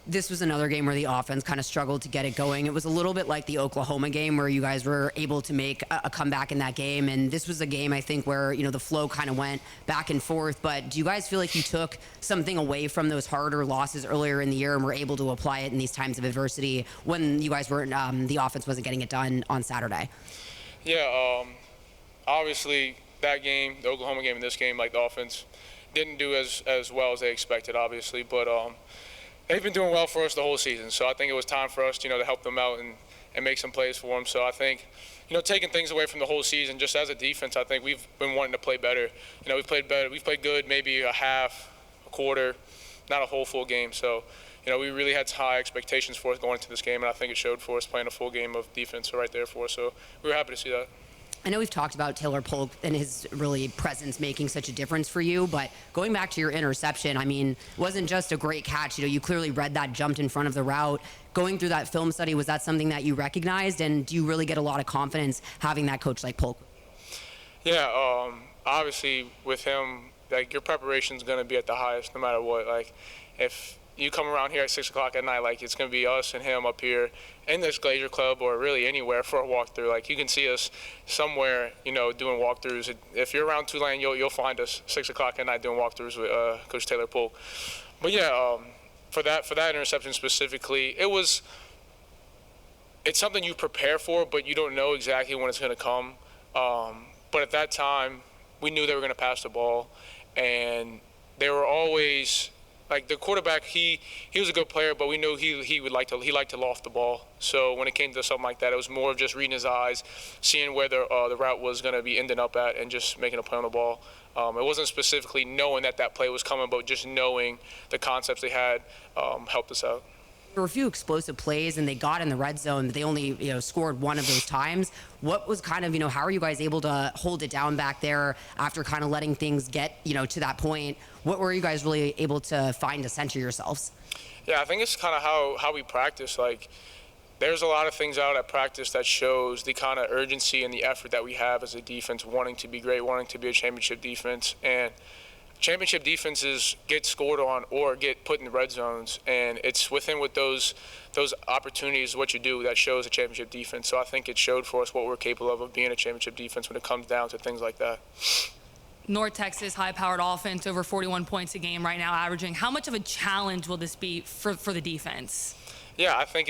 this was another game where the offense kind of struggled to get it going. It was a little bit like the Oklahoma game where you guys were able to make a comeback in that game. And this was a game, I think, where, the flow kind of went back and forth. But do you guys feel like you took something away from those harder losses earlier in the year and were able to apply it in these times of adversity when you guys weren't, the offense wasn't getting it done on Saturday? Yeah, obviously that game, the Oklahoma game and this game, like the offense didn't do as well as they expected, obviously. But they've been doing well for us the whole season, so I think it was time for us, to help them out and make some plays for them. So I think, taking things away from the whole season, just as a defense, I think we've been wanting to play better. We've played better. We've played good, maybe a half, a quarter, not a whole full game. So, we really had high expectations for us going into this game, and I think it showed for us playing a full game of defense right there for us. So we were happy to see that. I know we've talked about Taylor Polk and his really presence making such a difference for you, but going back to your interception, it wasn't just a great catch. You clearly read that, jumped in front of the route. Going through that film study, was that something that you recognized, and do you really get a lot of confidence having that coach like Polk? Yeah, obviously with him, your preparation's going to be at the highest no matter what. If you come around here at 6 o'clock at night, it's going to be us and him up here in this Glacier Club or really anywhere for a walkthrough. You can see us somewhere, doing walkthroughs. If you're around Tulane, you'll find us 6 o'clock at night doing walkthroughs with Coach Taylor Polk. But yeah, for that interception specifically, it's something you prepare for, but you don't know exactly when it's going to come. But at that time, we knew they were going to pass the ball, and they were always – the quarterback, he was a good player, but we knew he liked to loft the ball. So when it came to something like that, it was more of just reading his eyes, seeing where the route was going to be ending up at, and just making a play on the ball. It wasn't specifically knowing that play was coming, but just knowing the concepts they had helped us out. There were a few explosive plays, and they got in the red zone, but they only scored one of those times. What was kind of, how are you guys able to hold it down back there after kind of letting things get, to that point? What were you guys really able to find to center yourselves? Yeah, I think it's kind of how we practice. There's a lot of things out at practice that shows the kind of urgency and the effort that we have as a defense, wanting to be great, wanting to be a championship defense. And championship defenses get scored on or get put in the red zones, and it's with those opportunities, what you do, that shows a championship defense. So I think it showed for us what we're capable of being a championship defense when it comes down to things like that. North Texas high-powered offense, over 41 points a game right now averaging. How much of a challenge will this be for the defense? Yeah, I think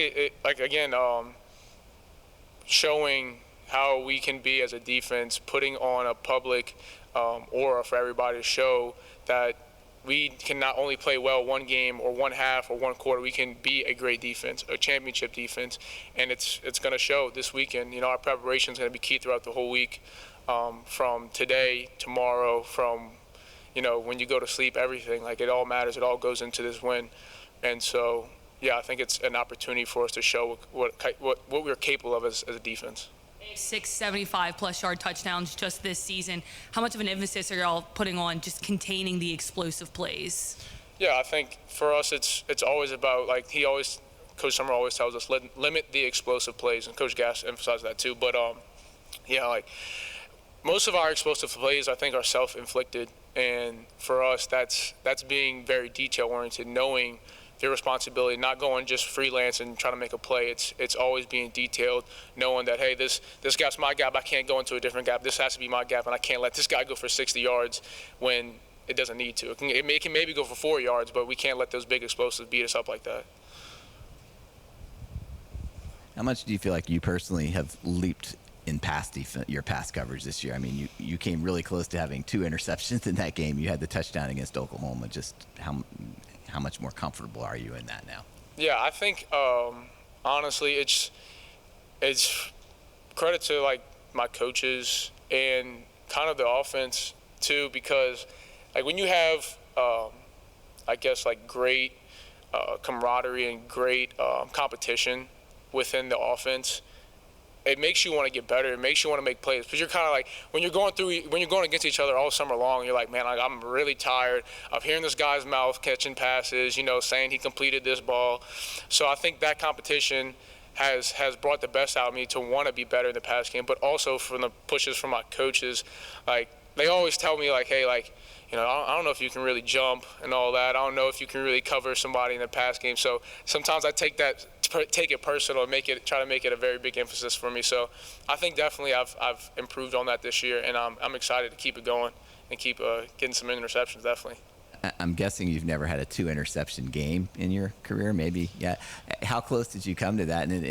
showing how we can be as a defense, putting on a public aura for everybody to show that we can not only play well one game or one half or one quarter, we can be a great defense, a championship defense, and it's going to show this weekend. Our preparation is going to be key throughout the whole week, from today, tomorrow, from when you go to sleep, everything. It all matters. It all goes into this win, and so yeah, I think it's an opportunity for us to show what we're capable of as a defense. 675+ yard touchdowns just this season. How much of an emphasis are y'all putting on just containing the explosive plays? Yeah, I think for us it's always about, Coach Summer always tells us, limit the explosive plays, and Coach Gass emphasized that too. But most of our explosive plays, I think, are self-inflicted, and for us that's being very detail-oriented, knowing their responsibility, not going just freelance and trying to make a play. It's always being detailed, knowing that, hey, this gap's my gap, I can't go into a different gap. This has to be my gap, and I can't let this guy go for 60 yards when it doesn't need to. It can maybe go for 4 yards, but we can't let those big explosives beat us up like that. How much do you feel like you personally have leaped in your pass coverage this year? You came really close to having 2 interceptions in that game. You had the touchdown against Oklahoma. Just how much more comfortable are you in that now? Yeah, I think honestly, it's credit to my coaches and kind of the offense too, because when you have great camaraderie and great competition within the offense, it makes you want to get better. It makes you want to make plays. Because you're kind of when you're going against each other all summer long, you're like, man, I'm really tired of hearing this guy's mouth catching passes, saying he completed this ball. So I think that competition has brought the best out of me to want to be better in the pass game, but also from the pushes from my coaches. They always tell me, hey, I don't know if you can really jump and all that. I don't know if you can really cover somebody in the pass game. So sometimes I take it personal and try to make it a very big emphasis for me. So I think definitely I've improved on that this year, and I'm excited to keep it going and keep getting some interceptions, definitely. I'm guessing you've never had a 2-interception game in your career, maybe. Yeah. How close did you come to that? And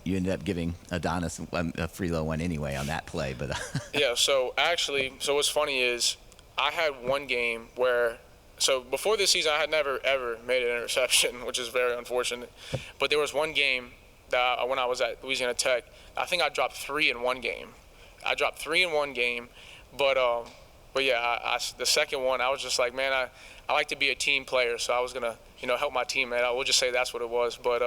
you ended up giving Adonis a free low one anyway on that play. But yeah. So what's funny is I had one game where. So before this season, I had never ever made an interception, which is very unfortunate. But there was one game that when I was at Louisiana Tech, I think I dropped 3 in one game. But yeah, the second one, I was just like, man, I like to be a team player, so I was gonna, help my teammate. I will just say that's what it was. But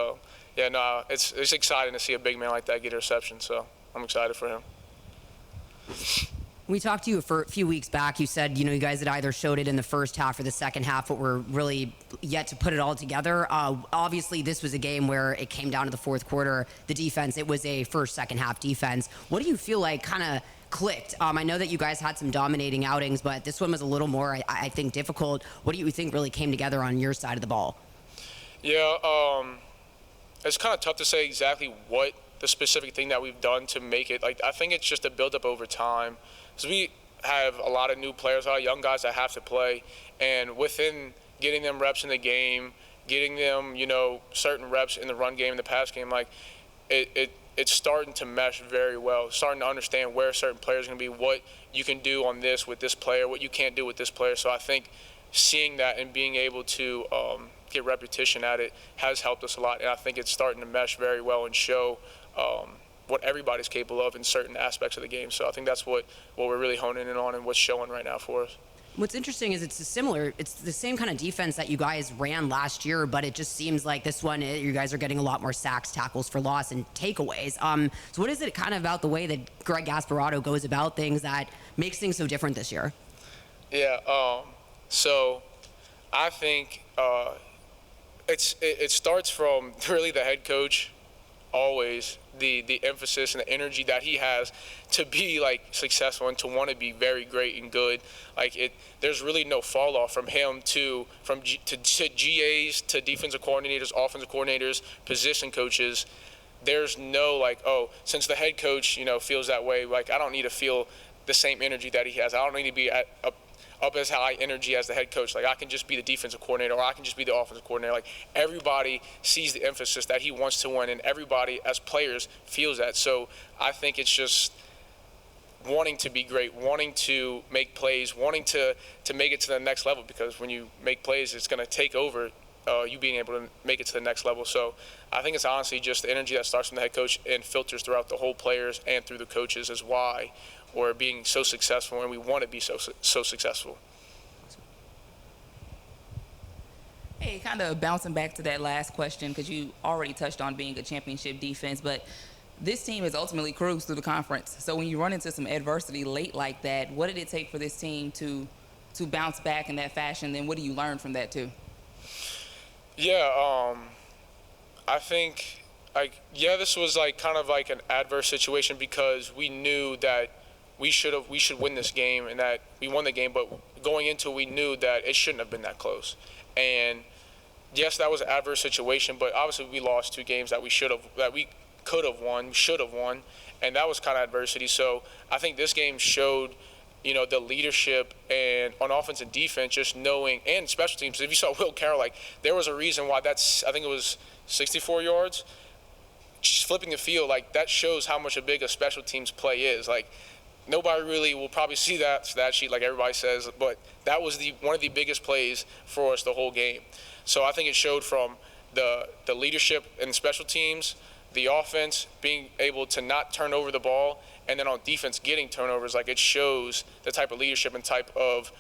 yeah, no, it's exciting to see a big man like that get a reception. So I'm excited for him. We talked to you for a few weeks back. You said, you guys had either showed it in the first half or the second half, but were really yet to put it all together. Obviously, this was a game where it came down to the fourth quarter. The defense, it was a second half defense. What do you feel like kind of clicked? I know that you guys had some dominating outings, but this one was a little more, I think, difficult. What do you think really came together on your side of the ball? Yeah, it's kind of tough to say exactly what the specific thing that we've done to make it. Like, I think it's just a build-up over time. Because we have a lot of new players, a lot of young guys that have to play, and within getting them reps in the game, getting them, certain reps in the run game, in the pass game, like it's starting to mesh very well. Starting to understand where certain players are going to be, what you can do on this with this player, what you can't do with this player. So I think seeing that and being able to get repetition at it has helped us a lot, and I think it's starting to mesh very well and show what everybody's capable of in certain aspects of the game. So I think that's what we're really honing in on and what's showing right now for us. What's interesting is it's the same kind of defense that you guys ran last year, but it just seems like this one, you guys are getting a lot more sacks, tackles for loss, and takeaways. So what is it kind of about the way that Greg Gasparato goes about things that makes things so different this year? Yeah, so I think it starts from really the head coach, always the emphasis and the energy that he has to be successful and to want to be very great and good. There's really no fall off from him to GAs to defensive coordinators, offensive coordinators, position coaches. There's no since the head coach feels that way, I don't need to feel the same energy that he has. I don't need to be up as high energy as the head coach. I can just be the defensive coordinator, or I can just be the offensive coordinator. Everybody sees the emphasis that he wants to win, and everybody as players feels that. So I think it's just wanting to be great, wanting to make plays, wanting to make it to the next level, because when you make plays, it's going to take over you being able to make it to the next level. So I think it's honestly just the energy that starts from the head coach and filters throughout the whole players and through the coaches is why we're being so successful, and we want to be so successful. Hey, kind of bouncing back to that last question, because you already touched on being a championship defense, but this team has ultimately cruised through the conference. So when you run into some adversity late like that, what did it take for this team to bounce back in that fashion? Then what do you learn from that too? Yeah, I think this was kind of an adverse situation, because we knew that we should win this game, and that we won the game, but going into it, we knew that it shouldn't have been that close. And yes, that was an adverse situation, but obviously we lost 2 games that we could have won, and that was kind of adversity. So I think this game showed, the leadership and on offense and defense, just knowing, and special teams. If you saw Will Carroll, there was a reason why I think it was 64 yards, just flipping the field, that shows how much a big a special teams play is. Nobody really will probably see that stat sheet like everybody says, but that was one of the biggest plays for us the whole game. So I think it showed from the leadership in special teams, the offense being able to not turn over the ball, and then on defense getting turnovers. It shows the type of leadership and type of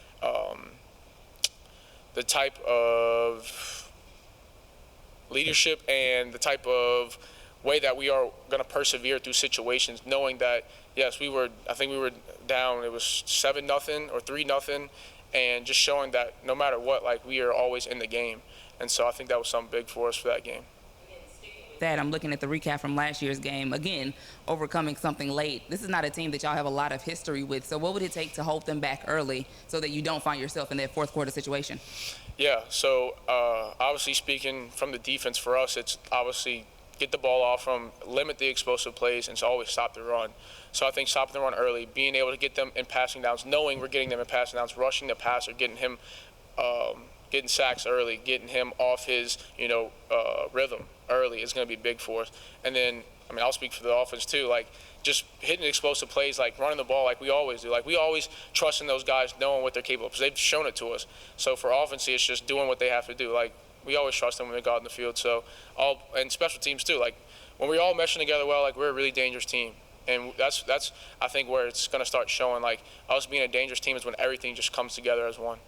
leadership and the type of way that we are going to persevere through situations, knowing that yes, I think we were down, it was 7-0 or 3-0, and just showing that no matter what, we are always in the game. And so I think that was something big for us for that game. Sticking that, I'm looking at the recap from last year's game. Again, overcoming something late. This is not a team that y'all have a lot of history with. So what would it take to hold them back early so that you don't find yourself in that fourth quarter situation? Yeah, so obviously speaking from the defense for us, it's obviously get the ball off from, limit the explosive plays, and to always stop the run. So I think stopping the run early, being able to get them in passing downs, knowing we're getting them in passing downs, rushing the passer, getting him, getting sacks early, getting him off his, rhythm early is going to be big for us. And then, I'll speak for the offense too, like just hitting explosive plays, like running the ball like we always do. Like we always trust in those guys knowing what they're capable of because they've shown it to us. So for offense, it's just doing what they have to do. Like we always trust them when they go out in the field. So and special teams too. Like when we're all meshing together well, like we're a really dangerous team. And that's I think where it's going to start showing. Like us being a dangerous team is when everything just comes together as one.